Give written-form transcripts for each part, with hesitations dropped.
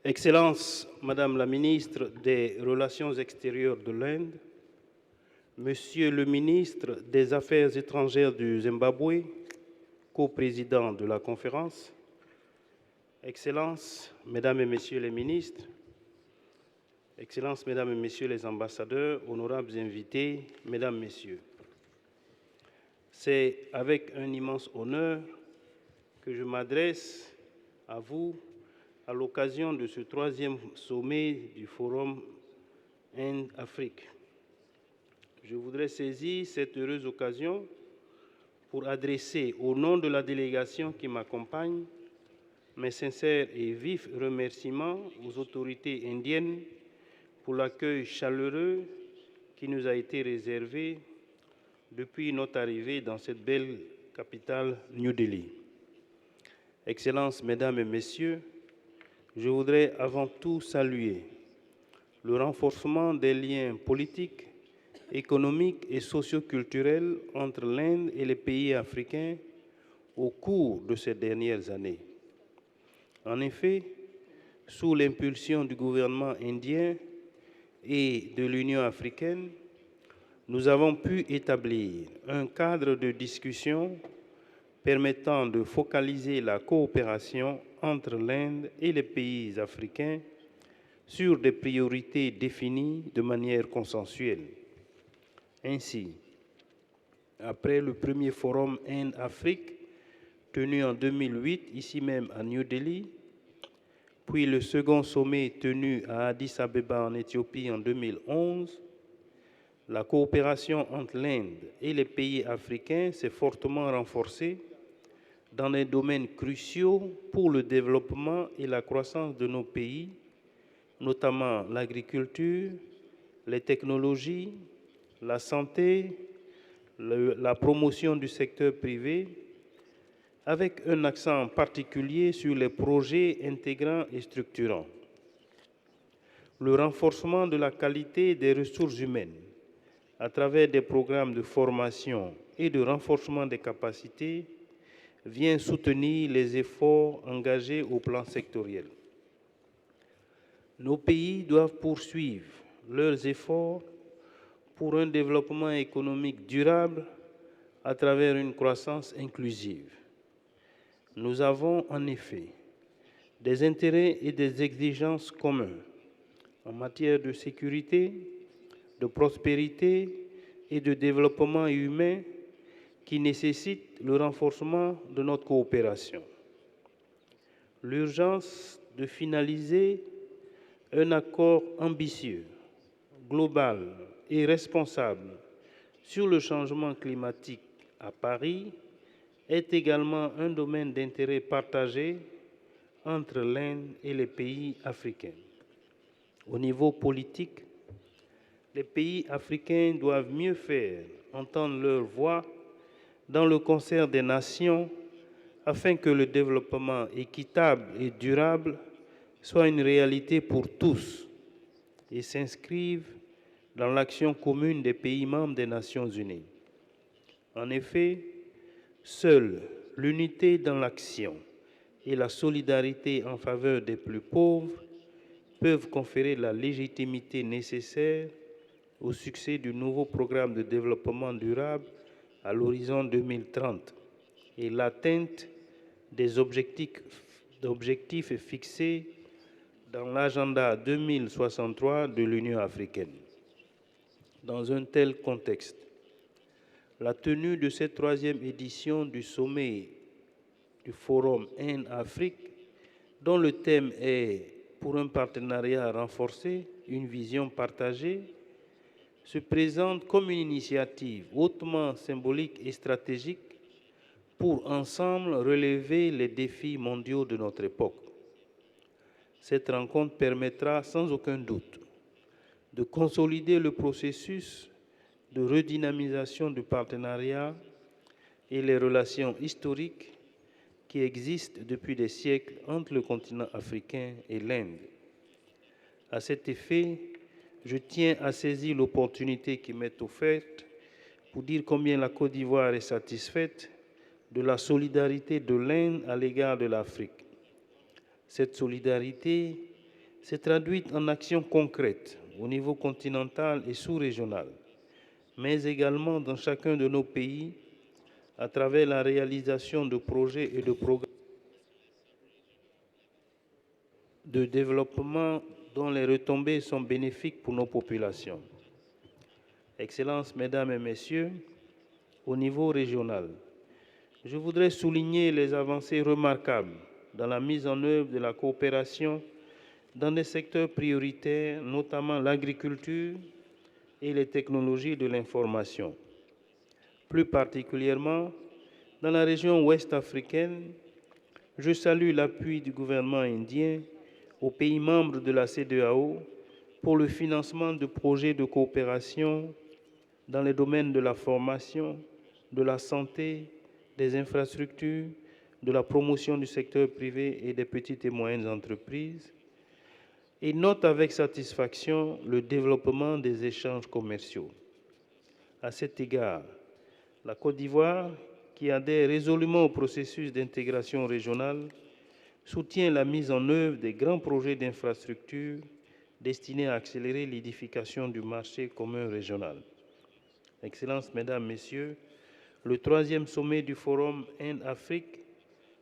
Excellence, Madame la ministre des Relations extérieures de l'Inde, Monsieur le ministre des Affaires étrangères du Zimbabwe, coprésident de la conférence, Excellences, Mesdames et Messieurs les ministres, Excellences, Mesdames et Messieurs les ambassadeurs, honorables invités, Mesdames, Messieurs, c'est avec un immense honneur que je m'adresse à vous à l'occasion de ce troisième sommet du Forum Inde-Afrique. Je voudrais saisir cette heureuse occasion pour adresser au nom de la délégation qui m'accompagne mes sincères et vifs remerciements aux autorités indiennes pour l'accueil chaleureux qui nous a été réservé depuis notre arrivée dans cette belle capitale New Delhi. Excellences, Mesdames et Messieurs, je voudrais avant tout saluer le renforcement des liens politiques, économiques et socioculturels entre l'Inde et les pays africains au cours de ces dernières années. En effet, sous l'impulsion du gouvernement indien et de l'Union africaine, nous avons pu établir un cadre de discussion permettant de focaliser la coopération entre l'Inde et les pays africains sur des priorités définies de manière consensuelle. Ainsi, après le premier forum Inde-Afrique tenu en 2008 ici même à New Delhi, puis le second sommet tenu à Addis Abeba en Éthiopie en 2011, la coopération entre l'Inde et les pays africains s'est fortement renforcée dans des domaines cruciaux pour le développement et la croissance de nos pays, notamment l'agriculture, les technologies, la santé, la promotion du secteur privé, avec un accent particulier sur les projets intégrants et structurants. Le renforcement de la qualité des ressources humaines à travers des programmes de formation et de renforcement des capacités vient soutenir les efforts engagés au plan sectoriel. Nos pays doivent poursuivre leurs efforts pour un développement économique durable à travers une croissance inclusive. Nous avons en effet des intérêts et des exigences communs en matière de sécurité, de prospérité et de développement humain qui nécessitent le renforcement de notre coopération. L'urgence de finaliser un accord ambitieux, global et responsable sur le changement climatique à Paris est également un domaine d'intérêt partagé entre l'Inde et les pays africains. Au niveau politique, les pays africains doivent mieux faire entendre leur voix dans le concert des nations afin que le développement équitable et durable soit une réalité pour tous et s'inscrive dans l'action commune des pays membres des Nations Unies. En effet, seule l'unité dans l'action et la solidarité en faveur des plus pauvres peuvent conférer la légitimité nécessaire au succès du nouveau programme de développement durable à l'horizon 2030 et l'atteinte des objectifs fixés dans l'agenda 2063 de l'Union africaine. Dans un tel contexte, la tenue de cette troisième édition du sommet du Forum Inde-Afrique, dont le thème est « Pour un partenariat renforcé, une vision partagée », se présente comme une initiative hautement symbolique et stratégique pour ensemble relever les défis mondiaux de notre époque. Cette rencontre permettra sans aucun doute de consolider le processus de redynamisation du partenariat et les relations historiques qui existent depuis des siècles entre le continent africain et l'Inde. À cet effet, je tiens à saisir l'opportunité qui m'est offerte pour dire combien la Côte d'Ivoire est satisfaite de la solidarité de l'Inde à l'égard de l'Afrique. Cette solidarité s'est traduite en actions concrètes au niveau continental et sous-régional, mais également dans chacun de nos pays à travers la réalisation de projets et de programmes de développement dont les retombées sont bénéfiques pour nos populations. Excellences, Mesdames et Messieurs, au niveau régional, je voudrais souligner les avancées remarquables dans la mise en œuvre de la coopération dans des secteurs prioritaires, notamment l'agriculture et les technologies de l'information. Plus particulièrement, dans la région ouest africaine, je salue l'appui du gouvernement indien aux pays membres de la CEDEAO pour le financement de projets de coopération dans les domaines de la formation, de la santé, des infrastructures, de la promotion du secteur privé et des petites et moyennes entreprises, et note avec satisfaction le développement des échanges commerciaux. À cet égard, la Côte d'Ivoire, qui adhère résolument au processus d'intégration régionale, soutient la mise en œuvre des grands projets d'infrastructures destinés à accélérer l'édification du marché commun régional. Excellences, Mesdames, Messieurs, le troisième sommet du Forum Inde-Afrique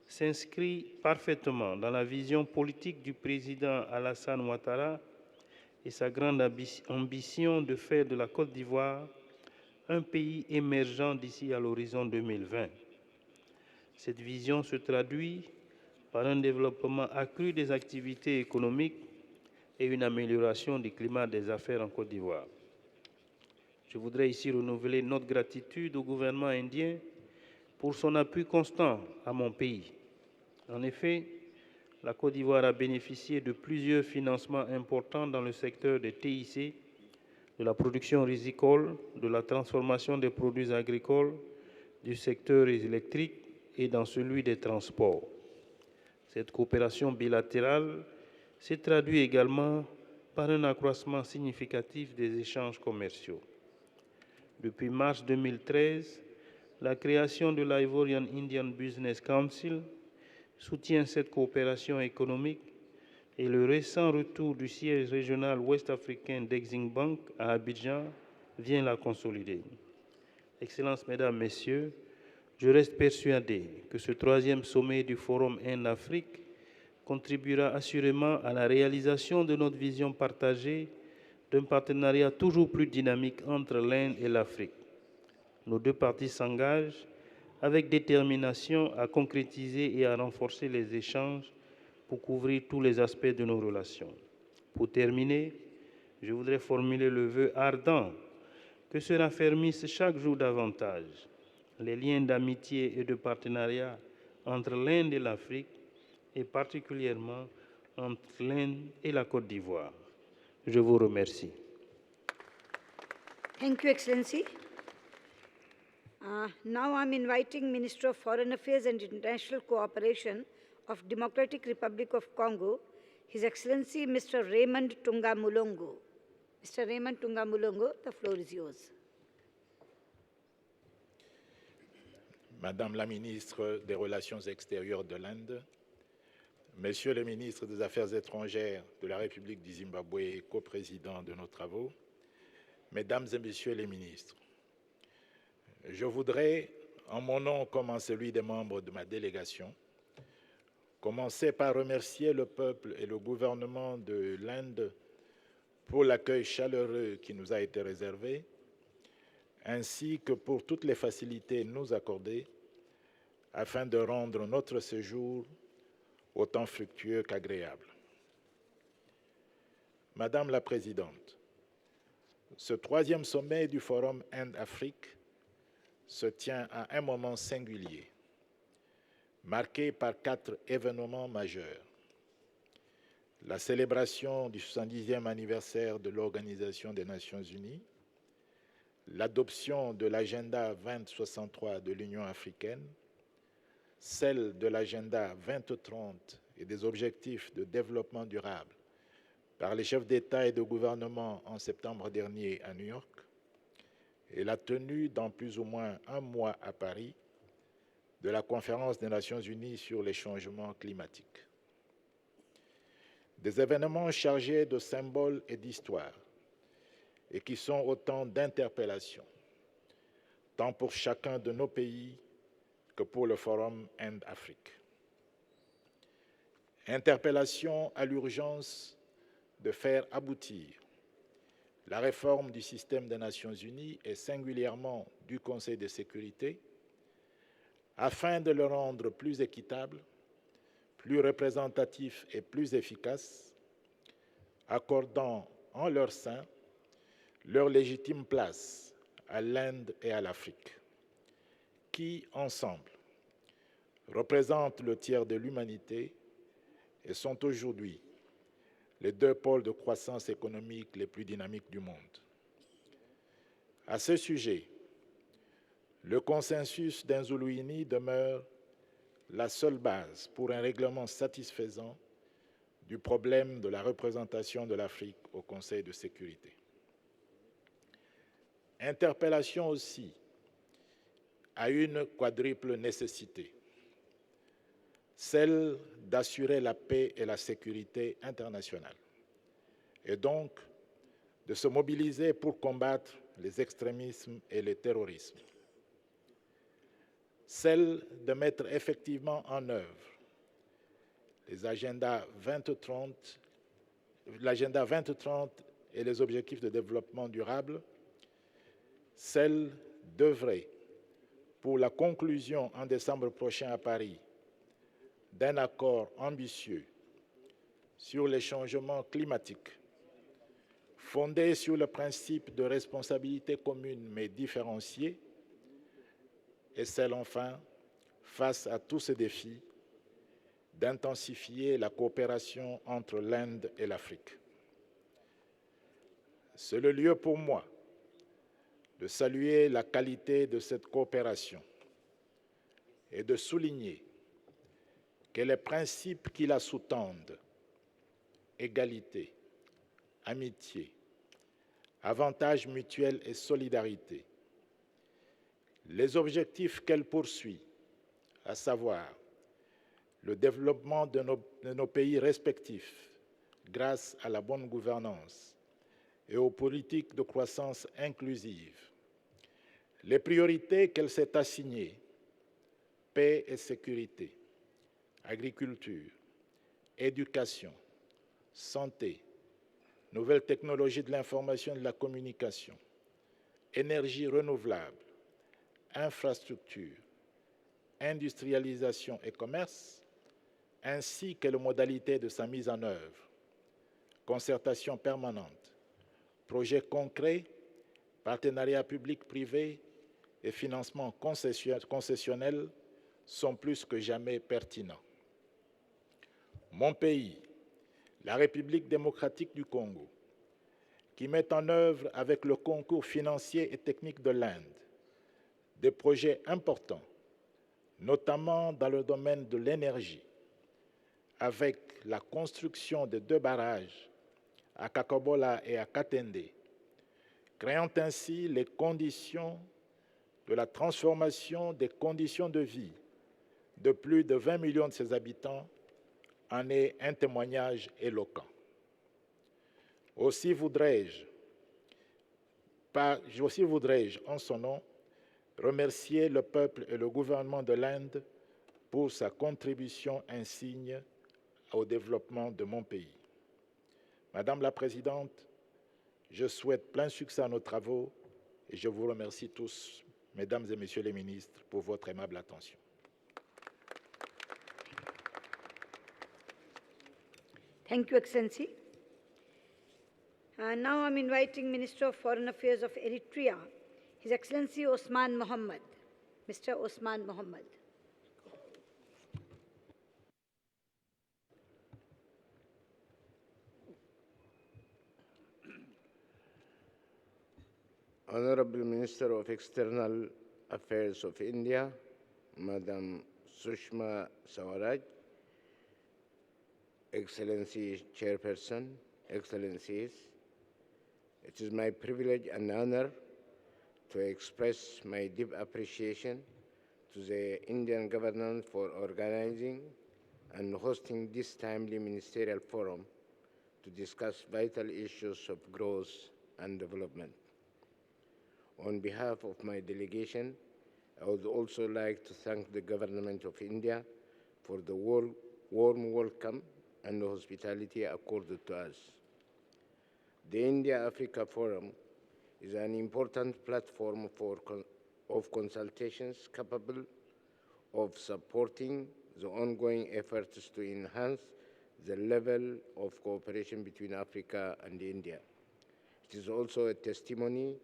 s'inscrit parfaitement dans la vision politique du président Alassane Ouattara et sa grande ambition de faire de la Côte d'Ivoire un pays émergent d'ici à l'horizon 2020. Cette vision se traduit par un développement accru des activités économiques et une amélioration du climat des affaires en Côte d'Ivoire. Je voudrais ici renouveler notre gratitude au gouvernement indien pour son appui constant à mon pays. En effet, la Côte d'Ivoire a bénéficié de plusieurs financements importants dans le secteur des TIC, de la production risicole, de la transformation des produits agricoles, du secteur électrique et dans celui des transports. Cette coopération bilatérale s'est traduite également par un accroissement significatif des échanges commerciaux. Depuis mars 2013, la création de l'Ivorian Indian Business Council soutient cette coopération économique et le récent retour du siège régional ouest-africain d'Exim Bank à Abidjan vient la consolider. Excellences, Mesdames, Messieurs, je reste persuadé que ce troisième sommet du Forum Inde-Afrique contribuera assurément à la réalisation de notre vision partagée d'un partenariat toujours plus dynamique entre l'Inde et l'Afrique. Nos deux parties s'engagent avec détermination à concrétiser et à renforcer les échanges pour couvrir tous les aspects de nos relations. Pour terminer, je voudrais formuler le vœu ardent que se raffermissent chaque jour davantage les liens d'amitié et de partenariat entre l'Inde et l'Afrique, et particulièrement entre l'Inde et la Côte d'Ivoire. Je vous remercie. Thank you, Excellency. Now I'm inviting Minister of Foreign Affairs and International Cooperation of Democratic Republic of Congo, His Excellency Mr. Raymond Tunga Mulongo. Mr. Raymond Tunga Mulongo, the floor is yours. Madame la ministre des Relations extérieures de l'Inde, Monsieur le ministre des Affaires étrangères de la République du Zimbabwe et coprésident de nos travaux, Mesdames et Messieurs les ministres, je voudrais, en mon nom comme en celui des membres de ma délégation, commencer par remercier le peuple et le gouvernement de l'Inde pour l'accueil chaleureux qui nous a été réservé, ainsi que pour toutes les facilités nous accordées afin de rendre notre séjour autant fructueux qu'agréable. Madame la Présidente, ce troisième sommet du Forum Inde-Afrique se tient à un moment singulier, marqué par 4 événements majeurs. La célébration du 70e anniversaire de l'Organisation des Nations Unies, l'adoption de l'agenda 2063 de l'Union africaine, celle de l'agenda 2030 et des objectifs de développement durable par les chefs d'État et de gouvernement en septembre dernier à New York, et la tenue dans plus ou moins un mois à Paris de la conférence des Nations Unies sur les changements climatiques. Des événements chargés de symboles et d'histoire et qui sont autant d'interpellations, tant pour chacun de nos pays que pour le Forum Inde-Afrique. Interpellation à l'urgence de faire aboutir la réforme du système des Nations Unies et singulièrement du Conseil de sécurité afin de le rendre plus équitable, plus représentatif et plus efficace, accordant en leur sein leur légitime place à l'Inde et à l'Afrique, qui, ensemble, représentent le tiers de l'humanité et sont aujourd'hui les deux pôles de croissance économique les plus dynamiques du monde. À ce sujet, le consensus d'Inzuluini demeure la seule base pour un règlement satisfaisant du problème de la représentation de l'Afrique au Conseil de sécurité. Interpellation aussi à une quadruple nécessité, celle d'assurer la paix et la sécurité internationale, et donc de se mobiliser pour combattre les extrémismes et le terrorisme, celle de mettre effectivement en œuvre les agendas 2030, l'agenda 2030 et les objectifs de développement durable, celle d'œuvrer pour la conclusion en décembre prochain à Paris d'un accord ambitieux sur les changements climatiques, fondé sur le principe de responsabilité commune mais différenciée, et celle enfin, face à tous ces défis, d'intensifier la coopération entre l'Inde et l'Afrique. C'est le lieu pour moi de saluer la qualité de cette coopération et de souligner que les principes qui la sous-tendent, égalité, amitié, avantages mutuels et solidarité, les objectifs qu'elle poursuit, à savoir le développement de nos pays respectifs grâce à la bonne gouvernance et aux politiques de croissance inclusive, les priorités qu'elle s'est assignées, paix et sécurité, agriculture, éducation, santé, nouvelles technologies de l'information et de la communication, énergie renouvelable, infrastructure, industrialisation et commerce, ainsi que les modalités de sa mise en œuvre, concertation permanente, projets concrets, partenariats public-privé et financement concessionnel sont plus que jamais pertinents. Mon pays, la République démocratique du Congo, qui met en œuvre avec le concours financier et technique de l'Inde des projets importants, notamment dans le domaine de l'énergie, avec la construction de 2 barrages à Kakobola et à Katende, créant ainsi les conditions de la transformation des conditions de vie de plus de 20 millions de ses habitants, en est un témoignage éloquent. Aussi voudrais-je, en son nom, remercier le peuple et le gouvernement de l'Inde pour sa contribution insigne au développement de mon pays. Madame la Présidente, je souhaite plein succès à nos travaux et je vous remercie tous, Mesdames et Messieurs les ministres, pour votre aimable attention. Thank you, Excellency. Now I'm inviting Minister of Foreign Affairs of Eritrea, His Excellency Osman Mohammed. Mr. Osman Mohammed. Honorable Minister of External Affairs of India, Madam Sushma Swaraj, Excellency Chairperson, Excellencies, it is my privilege and honor to express my deep appreciation to the Indian government for organizing and hosting this timely ministerial forum discuss vital issues of growth and development. On behalf of my delegation, I would also like to thank the Government of India for the warm welcome and hospitality accorded to us. The India-Africa Forum is an important platform of consultations capable of supporting the ongoing efforts to enhance the level of cooperation between Africa and India. It is also a testimony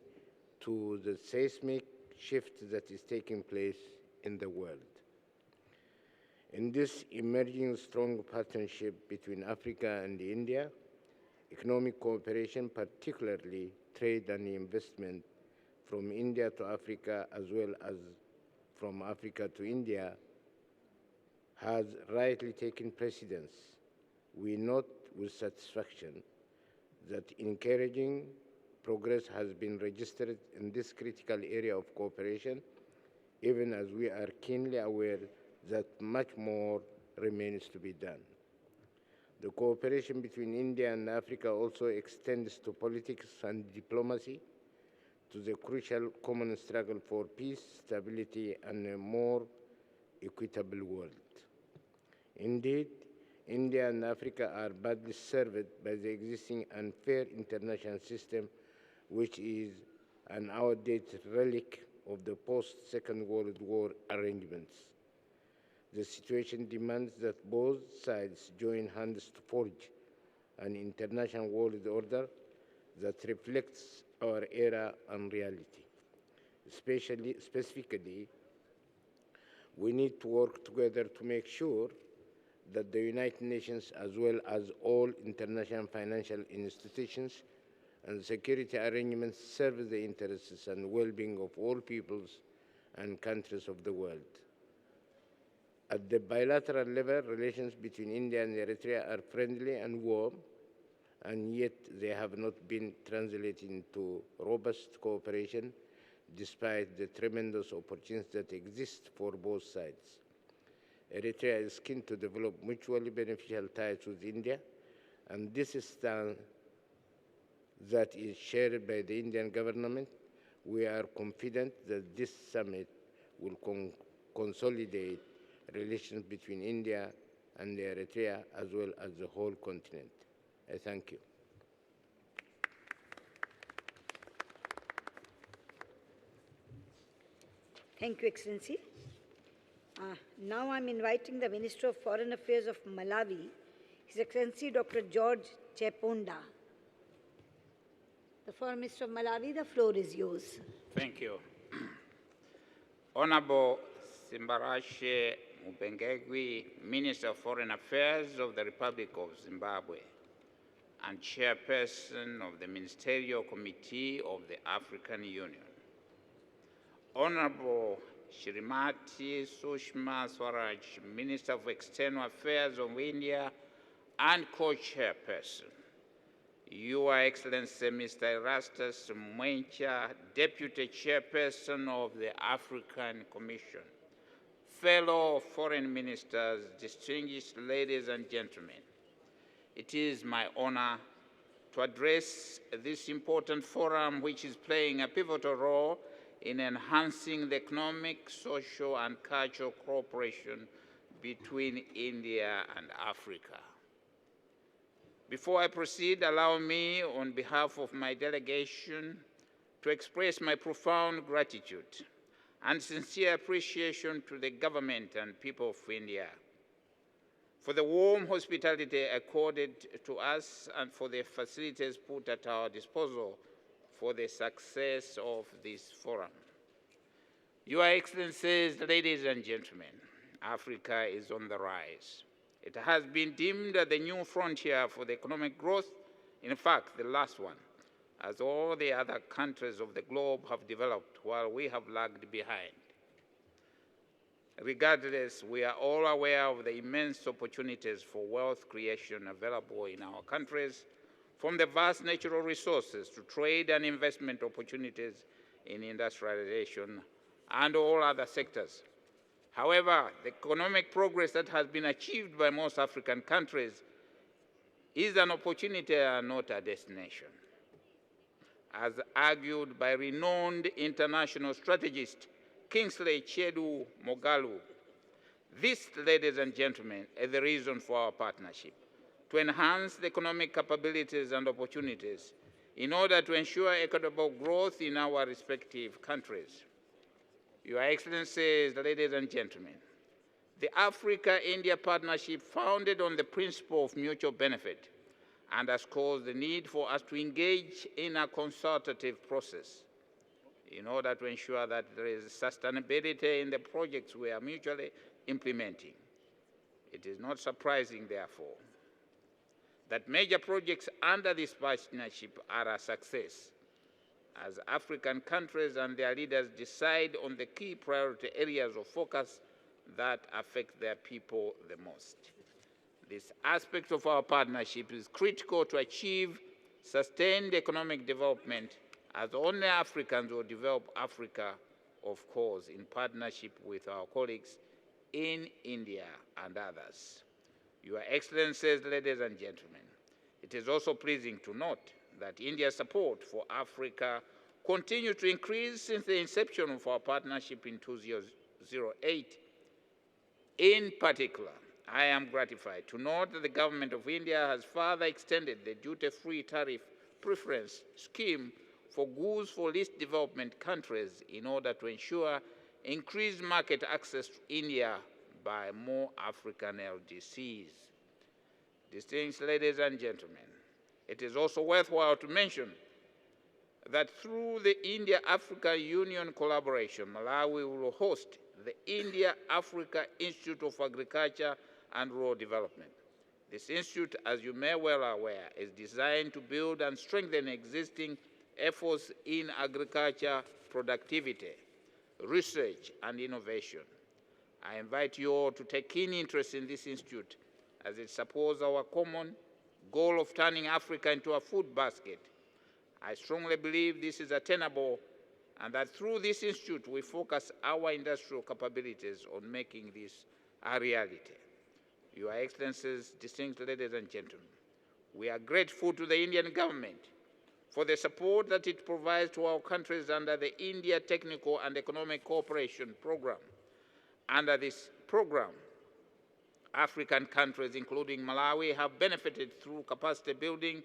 to the seismic shift that is taking place in the world. In this emerging strong partnership between Africa and India, economic cooperation, particularly trade and investment from India to Africa as well as from Africa to India, has rightly taken precedence. We note with satisfaction that encouraging progress has been registered in this critical area of cooperation, even as we are keenly aware that much more remains to be done. The cooperation between India and Africa also extends to politics and diplomacy, to the crucial common struggle for peace, stability, and a more equitable world. Indeed, India and Africa are badly served by the existing unfair international system, which is an outdated relic of the post-Second World War arrangements. The situation demands that both sides join hands to forge an international world order that reflects our era and reality. Specifically, we need to work together to make sure that the United Nations, as well as all international financial institutions and security arrangements, serve the interests and well-being of all peoples and countries of the world. At the bilateral level, relations between India and Eritrea are friendly and warm, and yet they have not been translated into robust cooperation despite the tremendous opportunities that exist for both sides. Eritrea is keen to develop mutually beneficial ties with India, and this is stance that is shared by the Indian government. We are confident that this summit will consolidate relations between India and Eritrea as well as the whole continent. I thank you. Thank you, Excellency. Now I'm inviting the Minister of Foreign Affairs of Malawi, His Excellency Dr. George Cheponda. The Foreign Minister of Malawi, the floor is yours. Thank you. Honorable Simbarashe Mupengegwi, Minister of Foreign Affairs of the Republic of Zimbabwe and Chairperson of the Ministerial Committee of the African Union. Honorable Shrimati Sushma Swaraj, Minister of External Affairs of India and Co-Chairperson. Your Excellency Mr. Erastus Mwencha, Deputy Chairperson of the African Commission. Fellow foreign ministers, distinguished ladies and gentlemen, it is my honor to address this important forum, which is playing a pivotal role in enhancing the economic, social, and cultural cooperation between India and Africa. Before I proceed, allow me, on behalf of my delegation, to express my profound gratitude and sincere appreciation to the government and people of India for the warm hospitality accorded to us and for the facilities put at our disposal for the success of this forum. Your Excellencies, ladies and gentlemen, Africa is on the rise. It has been deemed the new frontier for the economic growth, in fact, the last one, as all the other countries of the globe have developed while we have lagged behind. Regardless, we are all aware of the immense opportunities for wealth creation available in our countries, from the vast natural resources to trade and investment opportunities in industrialization and all other sectors. However, the economic progress that has been achieved by most African countries is an opportunity and not a destination. As argued by renowned international strategist Kingsley Chedu Mogalu, this, ladies and gentlemen, is the reason for our partnership: to enhance the economic capabilities and opportunities in order to ensure equitable growth in our respective countries. Your Excellencies, ladies and gentlemen, the Africa-India Partnership, founded on the principle of mutual benefit, underscores the need for us to engage in a consultative process in order to ensure that there is sustainability in the projects we are mutually implementing. It is not surprising, therefore, that major projects under this partnership are a success, as African countries and their leaders decide on the key priority areas of focus that affect their people the most. This aspect of our partnership is critical to achieve sustained economic development, as only Africans will develop Africa, of course, in partnership with our colleagues in India and others. Your Excellencies, ladies and gentlemen, it is also pleasing to note that India's support for Africa continues to increase since the inception of our partnership in 2008. In particular, I am gratified to note that the Government of India has further extended the duty-free tariff preference scheme for goods for least development countries in order to ensure increased market access to India by more African LDCs. Distinguished ladies and gentlemen, it is also worthwhile to mention that through the India-Africa Union collaboration, Malawi will host the India-Africa Institute of Agriculture and Rural Development. This institute, as you may well aware, is designed to build and strengthen existing efforts in agriculture productivity, research, and innovation. I invite you all to take keen interest in this institute, as it supports our common goal of turning Africa into a food basket. I strongly believe this is attainable, and that through this institute we focus our industrial capabilities on making this a reality. Your Excellencies, distinguished ladies and gentlemen, we are grateful to the Indian government for the support that it provides to our countries under the India Technical and Economic Cooperation Program. Under this program, African countries, including Malawi, have benefited through capacity building,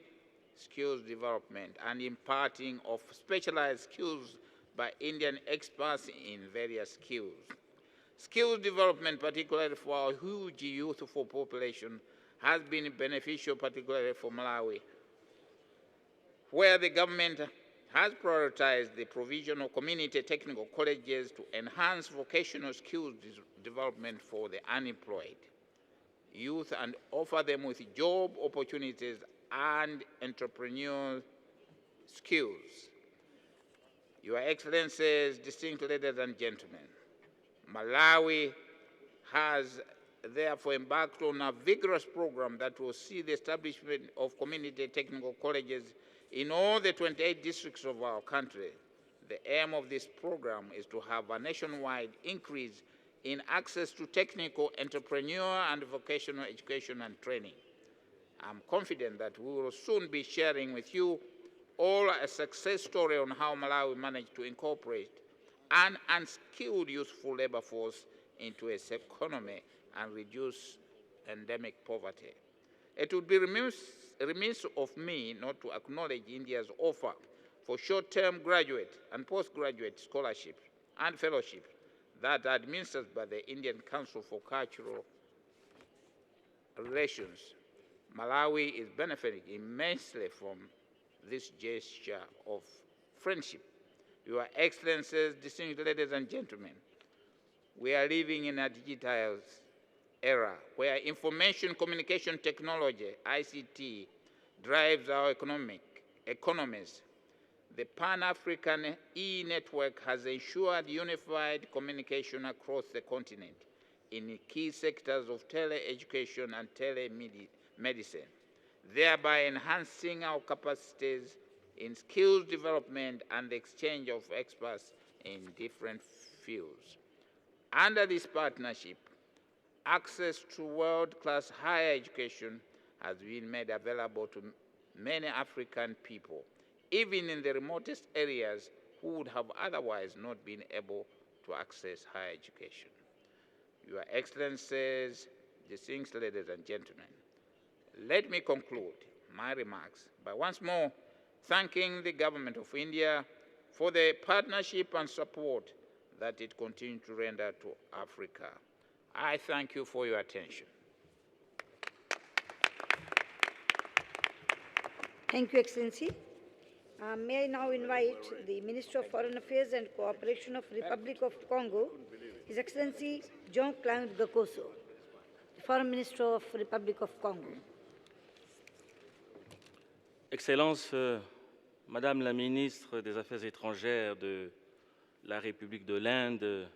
skills development, and imparting of specialized skills by Indian experts in various skills. Skills development, particularly for our huge youthful population, has been beneficial, particularly for Malawi, where the government has prioritized the provision of community technical colleges to enhance vocational skills development for the unemployed youth and offer them with job opportunities and entrepreneurial skills. Your Excellencies, distinguished ladies and gentlemen, Malawi has therefore embarked on a vigorous program that will see the establishment of community technical colleges in all the 28 districts of our country. The aim of this program is to have a nationwide increase in access to technical, entrepreneurial, and vocational education and training. I'm confident that we will soon be sharing with you all a success story on how Malawi managed to incorporate an unskilled youthful labor force into its economy and reduce endemic poverty. It would be remiss of me not to acknowledge India's offer for short-term graduate and postgraduate scholarships and fellowships that are administered by the Indian Council for Cultural Relations. Malawi is benefiting immensely from this gesture of friendship. Your Excellencies, distinguished ladies and gentlemen, we are living in a digitized era where information communication technology, ICT, drives our economies. The Pan-African e-network has ensured unified communication across the continent in key sectors of tele-education and telemedicine, thereby enhancing our capacities in skills development and the exchange of experts in different fields. Under this partnership, access to world-class higher education has been made available to many African people, even in the remotest areas who would have otherwise not been able to access higher education. Your Excellencies, distinguished ladies and gentlemen, let me conclude my remarks by once more thanking the Government of India for the partnership and support that it continues to render to Africa. I thank you for your attention. Thank you, Excellency. May I now invite the Minister of Foreign Affairs and Cooperation of Republic of Congo, His Excellency Jean-Claude Gakoso, the Foreign Minister of Republic of Congo. Excellences, Madame la Ministre des Affaires étrangères de la République de l'Inde,